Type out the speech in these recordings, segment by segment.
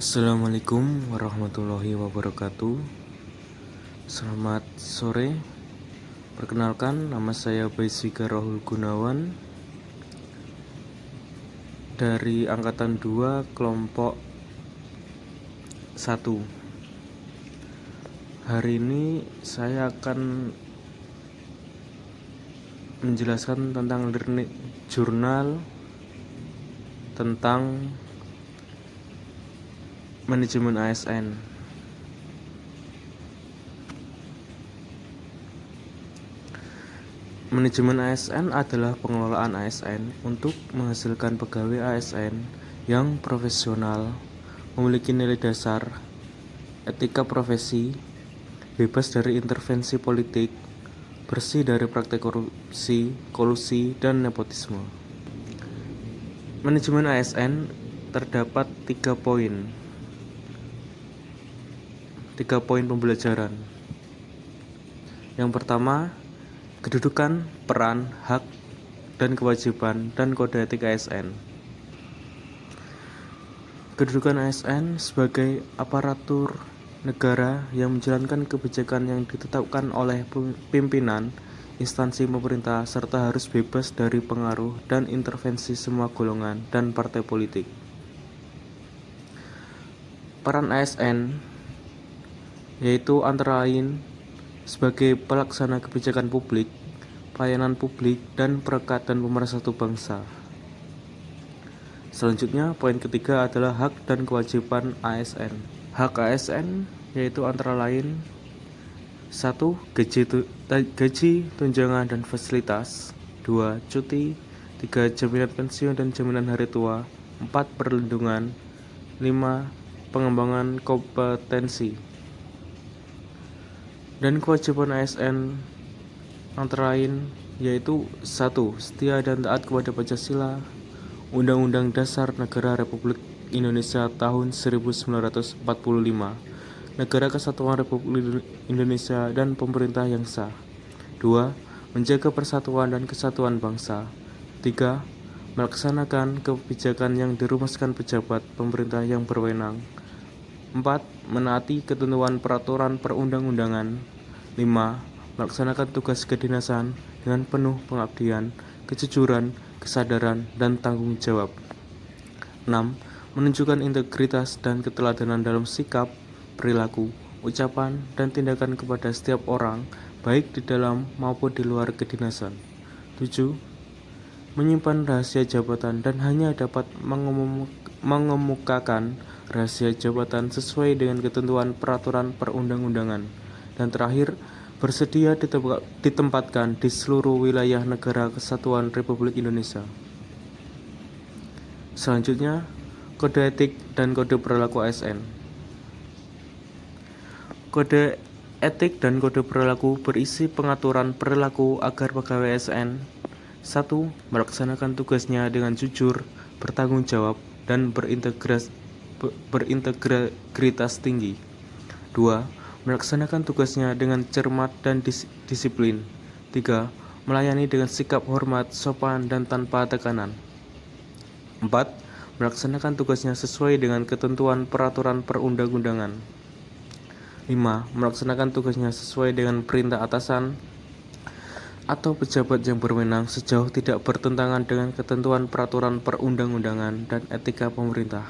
Assalamualaikum warahmatullahi wabarakatuh. Selamat sore. Perkenalkan, nama saya Baisika Rahul Gunawan dari angkatan 2 kelompok 1. Hari ini saya akan menjelaskan tentang learning jurnal tentang manajemen ASN. Manajemen ASN adalah pengelolaan ASN untuk menghasilkan pegawai ASN yang profesional, memiliki nilai dasar, etika profesi, bebas dari intervensi politik, bersih dari praktek korupsi, kolusi, dan nepotisme. Manajemen ASN terdapat 3 poin pembelajaran. Yang pertama, kedudukan, peran, hak, dan kewajiban, dan kode etik ASN. Kedudukan ASN sebagai aparatur negara yang menjalankan kebijakan yang ditetapkan oleh pimpinan instansi pemerintah serta harus bebas dari pengaruh dan intervensi semua golongan dan partai politik. Peran ASN yaitu antara lain sebagai pelaksana kebijakan publik, pelayanan publik, dan perekat dan pemersatu bangsa. Selanjutnya, poin ketiga adalah hak dan kewajiban ASN. Hak ASN yaitu antara lain 1. Gaji, tunjangan, dan fasilitas. 2. Cuti. 3. Jaminan pensiun dan jaminan hari tua. 4. Perlindungan. 5. Pengembangan kompetensi. Dan kewajiban ASN antara lain yaitu 1. Setia dan taat kepada Pancasila, Undang-Undang Dasar Negara Republik Indonesia tahun 1945, Negara Kesatuan Republik Indonesia, dan pemerintah yang sah. 2. Menjaga persatuan dan kesatuan bangsa. 3. Melaksanakan kebijakan yang dirumuskan pejabat pemerintah yang berwenang. 4. Menaati ketentuan peraturan perundang-undangan. 5. Melaksanakan tugas kedinasan dengan penuh pengabdian, kejujuran, kesadaran, dan tanggung jawab. 6. Menunjukkan integritas dan keteladanan dalam sikap, perilaku, ucapan, dan tindakan kepada setiap orang, baik di dalam maupun di luar kedinasan. 7. Menyimpan rahasia jabatan dan hanya dapat mengemukakan rahasia jabatan sesuai dengan ketentuan peraturan perundang-undangan. Dan terakhir, bersedia ditempatkan di seluruh wilayah Negara Kesatuan Republik Indonesia. Selanjutnya, kode etik dan kode perilaku ASN. Kode etik dan kode perilaku berisi pengaturan perilaku agar pegawai ASN 1. Melaksanakan tugasnya dengan jujur, bertanggung jawab, dan berintegritas tinggi. 2. Melaksanakan tugasnya dengan cermat dan disiplin. 3. Melayani dengan sikap hormat, sopan, dan tanpa tekanan. 4. Melaksanakan tugasnya sesuai dengan ketentuan peraturan perundang-undangan. 5. Melaksanakan tugasnya sesuai dengan perintah atasan atau pejabat yang berwenang sejauh tidak bertentangan dengan ketentuan peraturan perundang-undangan dan etika pemerintah.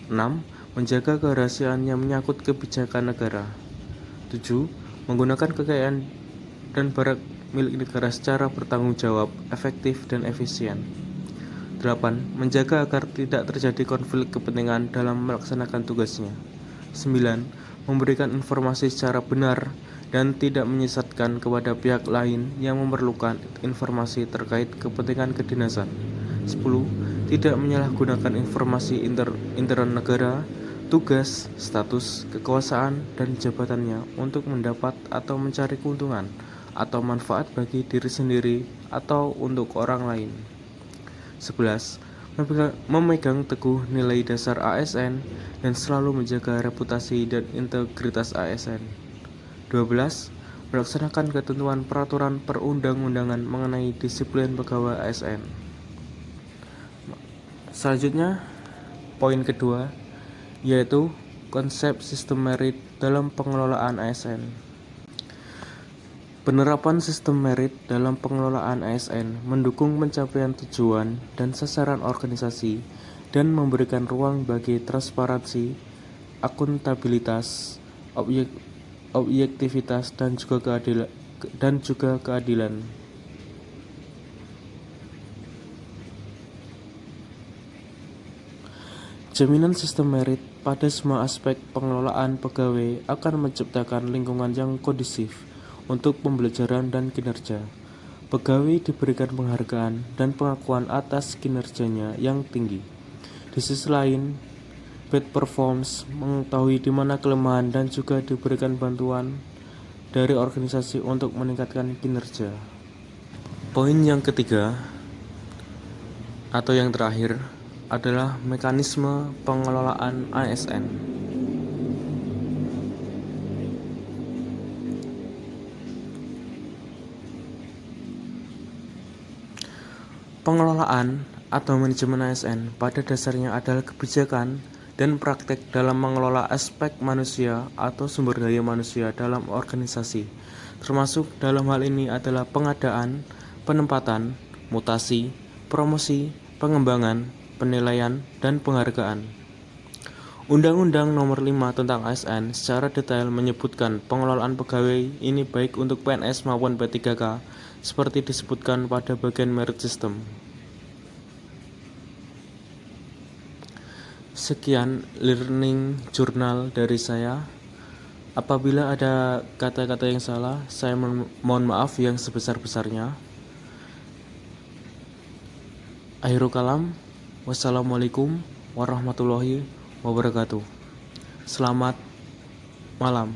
6. Menjaga kerahasiaan yang menyangkut kebijakan negara. 7. Menggunakan kekayaan dan barang milik negara secara bertanggung jawab, efektif, dan efisien. 8. Menjaga agar tidak terjadi konflik kepentingan dalam melaksanakan tugasnya. 9. Memberikan informasi secara benar dan tidak menyesatkan kepada pihak lain yang memerlukan informasi terkait kepentingan kedinasan. 10. Tidak menyalahgunakan informasi intern negara, tugas, status, kekuasaan, dan jabatannya untuk mendapat atau mencari keuntungan atau manfaat bagi diri sendiri atau untuk orang lain. 11. Memegang teguh nilai dasar ASN dan selalu menjaga reputasi dan integritas ASN. 12. Melaksanakan ketentuan peraturan perundang-undangan mengenai disiplin pegawai ASN. Selanjutnya, poin kedua yaitu konsep sistem merit dalam pengelolaan ASN. Penerapan sistem merit dalam pengelolaan ASN mendukung pencapaian tujuan dan sasaran organisasi dan memberikan ruang bagi transparansi, akuntabilitas, objektivitas dan juga keadilan. Jaminan sistem merit pada semua aspek pengelolaan pegawai akan menciptakan lingkungan yang kondusif untuk pembelajaran dan kinerja. Pegawai diberikan penghargaan dan pengakuan atas kinerjanya yang tinggi. Di sisi lain, bad performance mengetahui di mana kelemahan dan juga diberikan bantuan dari organisasi untuk meningkatkan kinerja. Poin yang ketiga atau yang terakhir adalah mekanisme pengelolaan ASN. Pengelolaan atau manajemen ASN pada dasarnya adalah kebijakan dan praktek dalam mengelola aspek manusia atau sumber daya manusia dalam organisasi, termasuk dalam hal ini adalah pengadaan, penempatan, mutasi, promosi, pengembangan, penilaian, dan penghargaan. Undang-Undang Nomor 5 tentang ASN secara detail menyebutkan pengelolaan pegawai ini baik untuk PNS maupun P3K seperti disebutkan pada bagian merit system. Sekian learning journal dari saya. Apabila ada kata-kata yang salah, saya mohon maaf yang sebesar-besarnya. Akhirul kalam. Wassalamualaikum warahmatullahi wabarakatuh. Selamat malam.